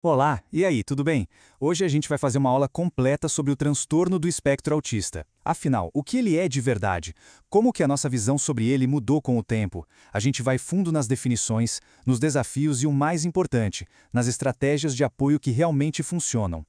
Olá, e aí, tudo bem? Hoje a gente vai fazer uma aula completa sobre o transtorno do espectro autista. Afinal, o que ele é de verdade? Como que a nossa visão sobre ele mudou com o tempo? A gente vai fundo nas definições, nos desafios e o mais importante, nas estratégias de apoio que realmente funcionam.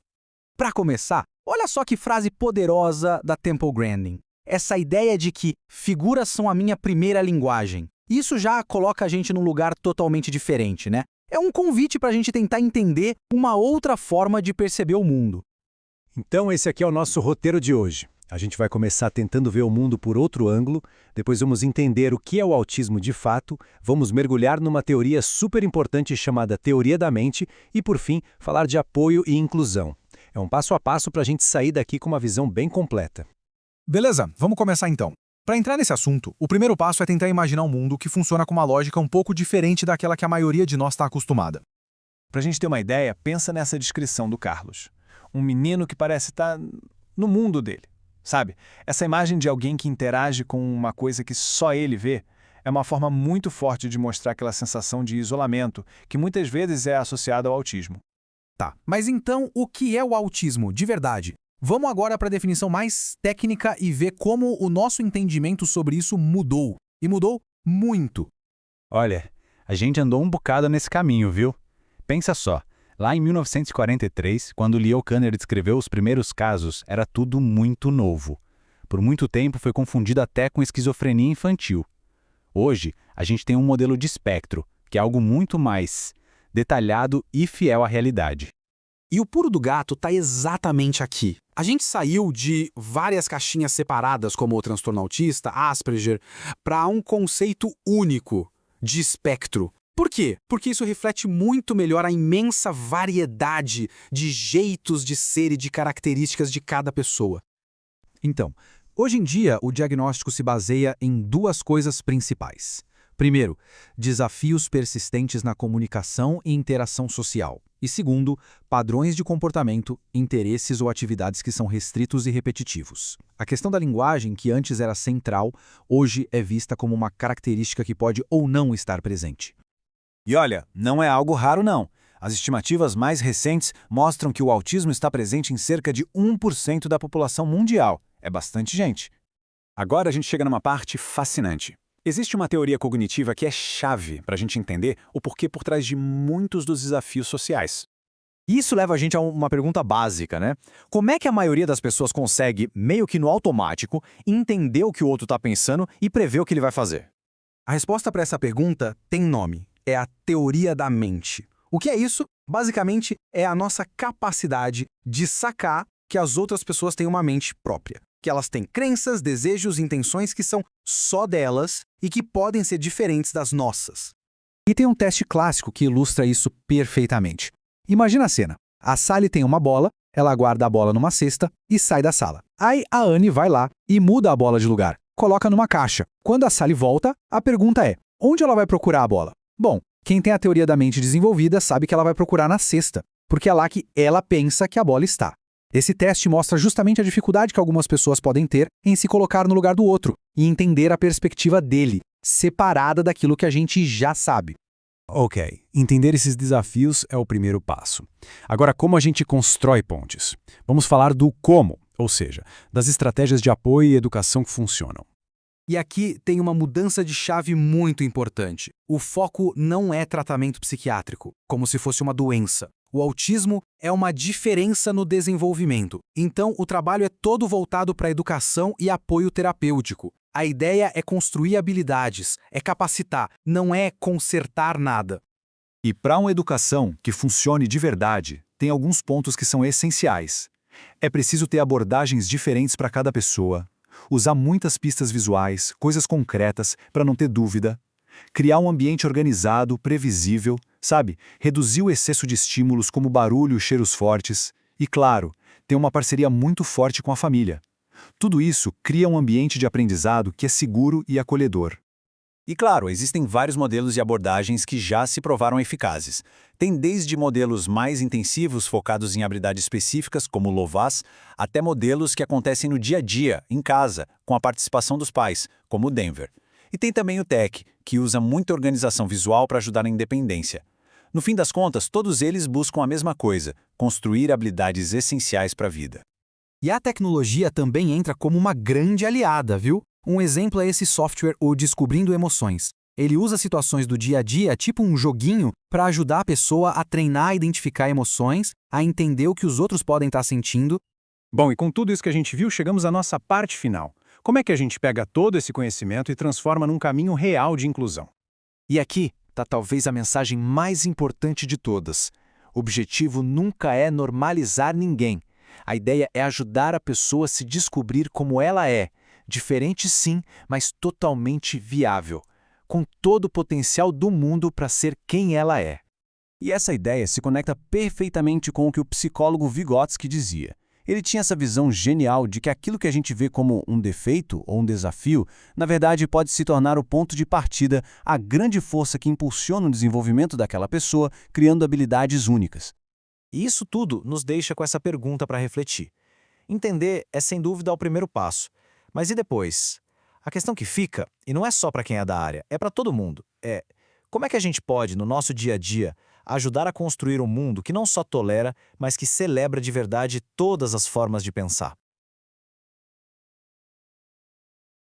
Para começar, olha só que frase poderosa da Temple Grandin. Essa ideia de que figuras são a minha primeira linguagem. Isso já coloca a gente num lugar totalmente diferente, né? É um convite para a gente tentar entender uma outra forma de perceber o mundo. Então esse aqui é o nosso roteiro de hoje. A gente vai começar tentando ver o mundo por outro ângulo, depois vamos entender o que é o autismo de fato, vamos mergulhar numa teoria super importante chamada teoria da mente e, por fim, falar de apoio e inclusão. É um passo a passo para a gente sair daqui com uma visão bem completa. Beleza, vamos começar então. Para entrar nesse assunto, o primeiro passo é tentar imaginar um mundo que funciona com uma lógica um pouco diferente daquela que a maioria de nós está acostumada. Para a gente ter uma ideia, pensa nessa descrição do Carlos. Um menino que parece estar no mundo dele, sabe? Essa imagem de alguém que interage com uma coisa que só ele vê é uma forma muito forte de mostrar aquela sensação de isolamento que muitas vezes é associada ao autismo. Tá, mas então o que é o autismo de verdade? Vamos agora para a definição mais técnica e ver como o nosso entendimento sobre isso mudou. E mudou muito. Olha, a gente andou um bocado nesse caminho, viu? Pensa só, lá em 1943, quando Leo Kanner descreveu os primeiros casos, era tudo muito novo. Por muito tempo foi confundido até com esquizofrenia infantil. Hoje, a gente tem um modelo de espectro, que é algo muito mais detalhado e fiel à realidade. E o pulo do gato está exatamente aqui. A gente saiu de várias caixinhas separadas, como o transtorno autista, Asperger, para um conceito único de espectro. Por quê? Porque isso reflete muito melhor a imensa variedade de jeitos de ser e de características de cada pessoa. Então, hoje em dia, o diagnóstico se baseia em duas coisas principais. Primeiro, desafios persistentes na comunicação e interação social. E segundo, padrões de comportamento, interesses ou atividades que são restritos e repetitivos. A questão da linguagem, que antes era central, hoje é vista como uma característica que pode ou não estar presente. E olha, não é algo raro não. As estimativas mais recentes mostram que o autismo está presente em cerca de 1% da população mundial. É bastante gente. Agora a gente chega numa parte fascinante. Existe uma teoria cognitiva que é chave para a gente entender o porquê por trás de muitos dos desafios sociais. E isso leva a gente a uma pergunta básica, né? Como é que a maioria das pessoas consegue, meio que no automático, entender o que o outro está pensando e prever o que ele vai fazer? A resposta para essa pergunta tem nome. É a teoria da mente. O que é isso? Basicamente, é a nossa capacidade de sacar que as outras pessoas têm uma mente própria. Que elas têm crenças, desejos e intenções que são só delas e que podem ser diferentes das nossas. E tem um teste clássico que ilustra isso perfeitamente. Imagina a cena. A Sally tem uma bola, ela guarda a bola numa cesta e sai da sala. Aí a Anne vai lá e muda a bola de lugar, coloca numa caixa. Quando a Sally volta, a pergunta é: onde ela vai procurar a bola? Bom, quem tem a teoria da mente desenvolvida sabe que ela vai procurar na cesta, porque é lá que ela pensa que a bola está. Esse teste mostra justamente a dificuldade que algumas pessoas podem ter em se colocar no lugar do outro e entender a perspectiva dele, separada daquilo que a gente já sabe. Ok, entender esses desafios é o primeiro passo. Agora, como a gente constrói pontes? Vamos falar do como, ou seja, das estratégias de apoio e educação que funcionam. E aqui tem uma mudança de chave muito importante. O foco não é tratamento psiquiátrico, como se fosse uma doença. O autismo é uma diferença no desenvolvimento. Então, o trabalho é todo voltado para a educação e apoio terapêutico. A ideia é construir habilidades, é capacitar, não é consertar nada. E para uma educação que funcione de verdade, tem alguns pontos que são essenciais. É preciso ter abordagens diferentes para cada pessoa, usar muitas pistas visuais, coisas concretas, para não ter dúvida, criar um ambiente organizado, previsível, sabe? Reduzir o excesso de estímulos como barulho e cheiros fortes. E, claro, ter uma parceria muito forte com a família. Tudo isso cria um ambiente de aprendizado que é seguro e acolhedor. E claro, existem vários modelos de abordagens que já se provaram eficazes. Tem desde modelos mais intensivos focados em habilidades específicas, como o Lovaas, até modelos que acontecem no dia a dia, em casa, com a participação dos pais, como o Denver. E tem também o TEC, que usa muita organização visual para ajudar na independência. No fim das contas, todos eles buscam a mesma coisa: construir habilidades essenciais para a vida. E a tecnologia também entra como uma grande aliada, viu? Um exemplo é esse software, o Descobrindo Emoções. Ele usa situações do dia a dia, tipo um joguinho, para ajudar a pessoa a treinar a identificar emoções, a entender o que os outros podem estar sentindo. Bom, e com tudo isso que a gente viu, chegamos à nossa parte final. Como é que a gente pega todo esse conhecimento e transforma num caminho real de inclusão? E aqui está talvez a mensagem mais importante de todas. O objetivo nunca é normalizar ninguém. A ideia é ajudar a pessoa a se descobrir como ela é, diferente sim, mas totalmente viável, com todo o potencial do mundo para ser quem ela é. E essa ideia se conecta perfeitamente com o que o psicólogo Vygotsky dizia. Ele tinha essa visão genial de que aquilo que a gente vê como um defeito ou um desafio, na verdade pode se tornar o ponto de partida, a grande força que impulsiona o desenvolvimento daquela pessoa, criando habilidades únicas. E isso tudo nos deixa com essa pergunta para refletir. Entender é sem dúvida o primeiro passo. Mas e depois? A questão que fica, e não é só para quem é da área, é para todo mundo, é como é que a gente pode, no nosso dia a dia, ajudar a construir um mundo que não só tolera, mas que celebra de verdade todas as formas de pensar?